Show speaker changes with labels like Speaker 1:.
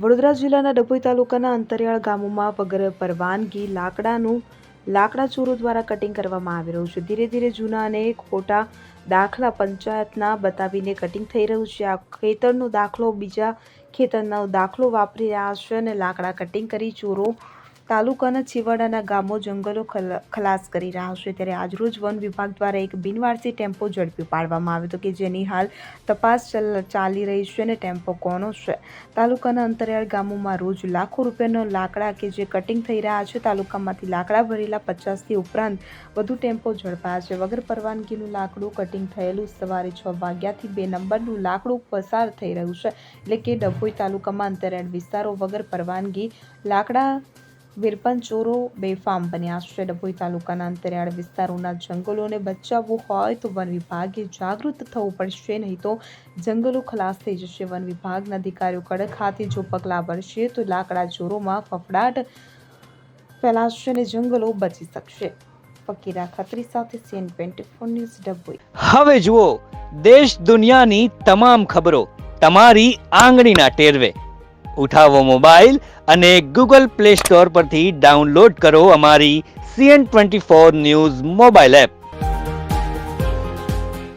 Speaker 1: વડોદરા જિલ્લાના ડભોઈ તાલુકાના અંતરિયાળ ગામોમાં વગર પરવાનગી લાકડા ચોરો દ્વારા કટિંગ કરવામાં આવી રહ્યું છે। ધીરે ધીરે જૂના અને ખોટા દાખલા પંચાયતના બતાવીને કટિંગ થઈ રહ્યું છે। આ ખેતરનો દાખલો બીજા ખેતરનો દાખલો વાપરી રહ્યા છે અને લાકડા કટિંગ કરી ચોરો તાલુકાના છેવાડાના ગામો જંગલો ખલાસ કરી રહ્યા છે। ત્યારે આજરોજ વન વિભાગ દ્વારા એક બિનવારસી ટેમ્પો ઝડપી પાડવામાં આવ્યો હતો કે જેની હાલ તપાસ ચાલી રહી છે અને ટેમ્પો કોનો છે। તાલુકાના અંતરિયાળ ગામોમાં રોજ લાખો રૂપિયાનો લાકડા કે જે કટિંગ થઈ રહ્યા છે। તાલુકામાંથી લાકડા ભરેલા 50થી ઉપરાંત વધુ ટેમ્પો ઝડપાયા છે। વગર પરવાનગીનું લાકડું કટિંગ થયેલું સવારે 6 વાગ્યાથી 2 નંબરનું લાકડું પસાર થઈ રહ્યું છે। એટલે કે ડભોઈ તાલુકામાં અંતરિયાળ વિસ્તારો વગર પરવાનગી લાકડા વિરપન ચોરો બેફામ બન્યા છે। ડભોઈ તાલુકાના અંતરિયાળ વિસ્તારોના જંગલોને બચાવવું હોય તો વન વિભાગે જાગૃત થવું પડશે, નહીં તો જંગલો ખલાસ થઈ જશે। વન વિભાગના અધિકારીઓ કડક હાથે જો પગલાં ભરશે તો લાકડા ચોરોમાં ફફડાટ ફેલાશે અને જંગલો બચી શકશે। ફકીરા ખત્રી સાથે CN24 ન્યૂઝ ડભોઈ।
Speaker 2: હવે જુઓ દેશ દુનિયાની તમામ ખબરો તમારી આંગળીના ટેરવે। ઉઠાવો મોબાઈલ અને ગૂગલ પ્લે સ્ટોર પરથી ડાઉનલોડ કરો અમારી CN24 ન્યૂઝ મોબાઈલ એપ।